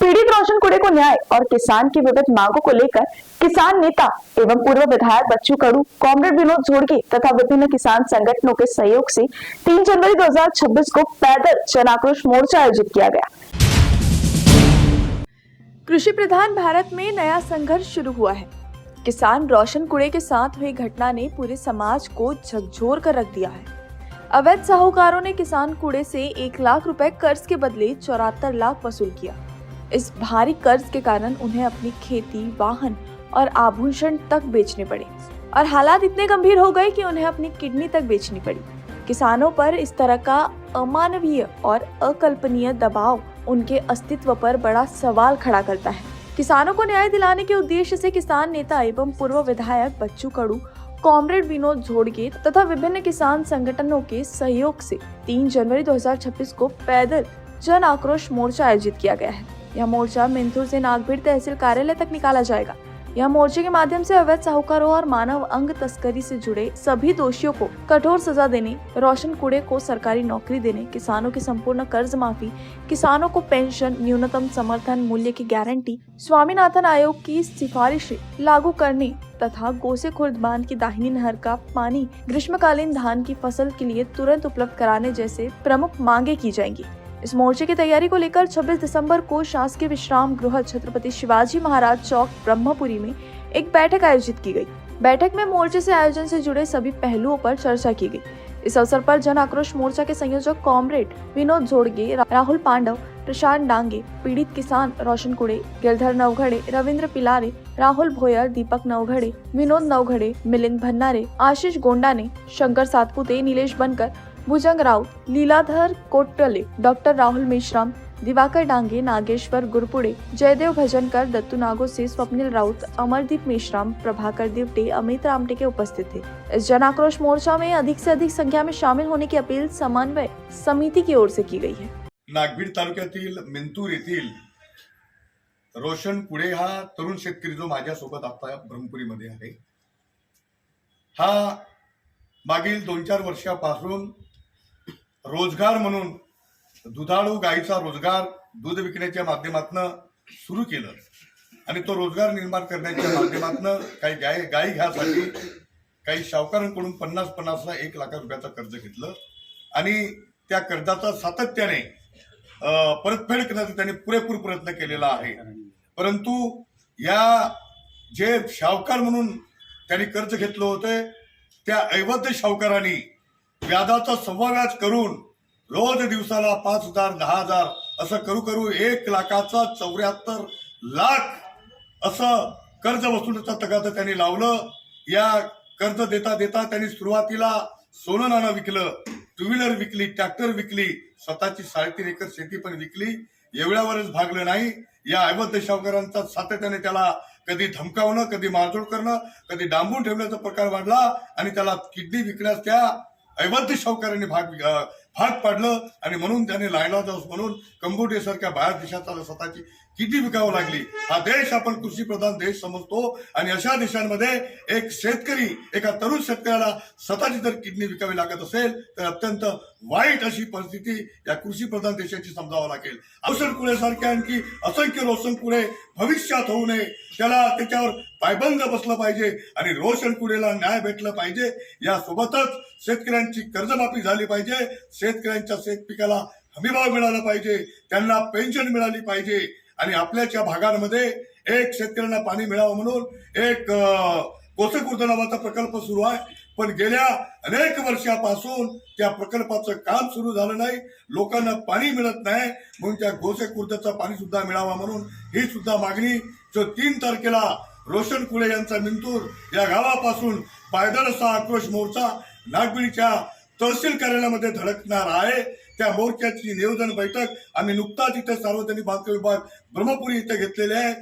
पीड़ित रोशन कुड़े को न्याय और किसान की विविध मांगों को लेकर किसान नेता एवं पूर्व विधायक बच्चू कडू, कॉमरेड विनोद झोड़गे तथा विभिन्न किसान संगठनों के सहयोग से 3 जनवरी 2026 को पैदल जन आक्रोश मोर्चा आयोजित किया गया। कृषि प्रधान भारत में नया संघर्ष शुरू हुआ है। किसान रोशन कुड़े के साथ हुई घटना ने पूरे समाज को झकझोर कर रख दिया है। अवैध साहूकारों ने किसान कूड़े से 1 लाख रुपए कर्ज के बदले 74 लाख वसूल किया। इस भारी कर्ज के कारण उन्हें अपनी खेती, वाहन और आभूषण तक बेचने पड़े और हालात इतने गंभीर हो गए कि उन्हें अपनी किडनी तक बेचनी पड़ी। किसानों पर इस तरह का अमानवीय और अकल्पनीय दबाव उनके अस्तित्व पर बड़ा सवाल खड़ा करता है। किसानों को न्याय दिलाने के उद्देश्य से किसान नेता एवं पूर्व विधायक बच्चू कडू, कॉमरेड विनोद झोड़गे तथा विभिन्न किसान संगठनों के सहयोग से 3 जनवरी 2026 को पैदल जन आक्रोश मोर्चा आयोजित किया गया है। यह मोर्चा मिंथुर से नागभीड़ तहसील कार्यालय तक निकाला जाएगा। यह मोर्चे के माध्यम से अवैध साहूकारों और मानव अंग तस्करी से जुड़े सभी दोषियों को कठोर सजा देने, रोशन कुड़े को सरकारी नौकरी देने, किसानों की संपूर्ण कर्ज माफी, किसानों को पेंशन, न्यूनतम समर्थन मूल्य की गारंटी, स्वामीनाथन आयोग की सिफारिशें लागू करने तथा गोसे खुर्द बांध की दाहिनी नहर का पानी ग्रीष्मकालीन धान की फसल के लिए तुरंत उपलब्ध कराने जैसे प्रमुख मांगे की जाएंगी। इस मोर्चे की तैयारी को लेकर 26 दिसंबर को शासकीय विश्राम गृह छत्रपति शिवाजी महाराज चौक ब्रह्मपुरी में एक बैठक आयोजित की गई। बैठक में मोर्चे से आयोजन से जुड़े सभी पहलुओं पर चर्चा की गई। इस अवसर पर जन आक्रोश मोर्चा के संयोजक कॉमरेड विनोद झोड़गे, राहुल पांडव, प्रशांत डांगे, पीड़ित किसान रोशन कुड़े, गिरधर नवघड़े, रविंद्र पिलारे, राहुल भोयर, दीपक नवघड़े, विनोद नवघड़े, मिलिंद भन्नारे, आशीष गोंडा ने, शंकर सातपुते, नीलेश बनकर, भुजंग राउत, लीलाधर कोटले, डॉक्टर राहुल मेश्राम, दिवाकर डांगे, नागेश्वर गुरपुड़े, जयदेव भजनकर, दत्तू नागोसे, स्वप्निल राउत, अमरदीप मेश्राम, प्रभाकर दिवटे, अमित रामटे के उपस्थित थे। इस जन आक्रोश मोर्चा में अधिक से अधिक संख्या में शामिल होने की अपील समन्वय समिति की ओर से की गई है। नागभीड तालुक्यातील मिंतूर येथील रोशन कुड़े हा तरुण शेतकरी जो माझ्यासोबत आता ब्रह्मपुरीमध्ये आहे, हा मागील 2-4 वर्षापासून रोजगार म्हणून दुधाळू गाईचा रोजगार दूध विकण्याच्या माध्यमातून सुरू केलं आणि तो रोजगार निर्माण करण्याच्या माध्यमातून काही गाई घ्यासाठी काही सावकारांकडून 50 ला 1 लाख रुपयाचं कर्ज घेतलं आणि त्या कर्जाचा सातत्याने परतफेड करण्याचा त्यांनी पुरेपूर प्रयत्न केलेला आहे। परंतु या जे सावकार म्हणून त्यांनी कर्ज घेतलं होते त्या अवैध सावकारांनी व्याजाचा सव्वाव्याज करून रोज दिवसाला 5,000 10,000 असं करू 1 लाखाचा 74 लाख असं कर्ज वसुलीचा तगादा त्यांनी लावलं। या कर्ज देता त्यांनी सुरुवातीला सोनं नाणं विकलं, 2 व्हीलर विकली, ट्रॅक्टर विकली, स्वतःची 3.5 एकर शेती पण विकली। एवढ्यावरच भागलं नाही, या अवैध सावकारांचा सातत्याने त्याला कधी धमकावणं, कधी मारझोड करणं, कधी डांबून ठेवण्याचा प्रकार वाढला आणि त्याला किडनी विकण्यास त्या अवैध सावकारांनी भाग पाडलं आणि म्हणून त्याने लायलाजास म्हणून कंबोडियासारख्या बाहेर देशाला स्वतःची किडनी विकावं लागली। हा देश आपण कृषी प्रधान देश समजतो आणि अशा देशांमध्ये एक शेतकरी, एका तरुण शेतकऱ्याला स्वतःची जर किडनी विकावी लागत असेल तर अत्यंत वाईट अशी परिस्थिती या कृषी प्रधान देशाची समजावं लागेल। रोशन कुड़े सारखे आणखी असंख्य रोशन कुड़े भविष्यात होऊ नये, त्याला त्याच्यावर पायबंद बसलं पाहिजे आणि रोशन कुड़ेला न्याय भेटलं पाहिजे। यासोबतच शेतकऱ्यांची कर्जमाफी झाली पाहिजे, शेतकऱ्यांच्या शेत पिकाला हमीभाव मिळाला पाहिजे, त्यांना पेन्शन मिळाली पाहिजे आणि आपल्याच्या भागांमध्ये एक शेतकऱ्यांना पाणी मिळावं म्हणून एक गोसे खुर्द नावाचा प्रकल्प सुरू आहे, पण गेल्या अनेक वर्षापासून त्या प्रकल्पाचं काम सुरू झालं नाही, लोकांना पाणी मिळत नाही, म्हणून त्या गोसे खुर्दचं पाणी सुद्धा मिळावं म्हणून ही सुद्धा मागणी जो 3 तारखेला रोशन कुड़े यांचा मिंतूर या गावापासून पायदळ असा आक्रोश मोर्चा नागभीडच्या तहसील कार्यालयामध्ये धडकणार आहे। त्या मोर्चाची नियोजन बैठक आम्ही नुकताच इथे सार्वजनिक बांधकाम विभाग ब्रह्मपुरी इथे घेतलेली आहे।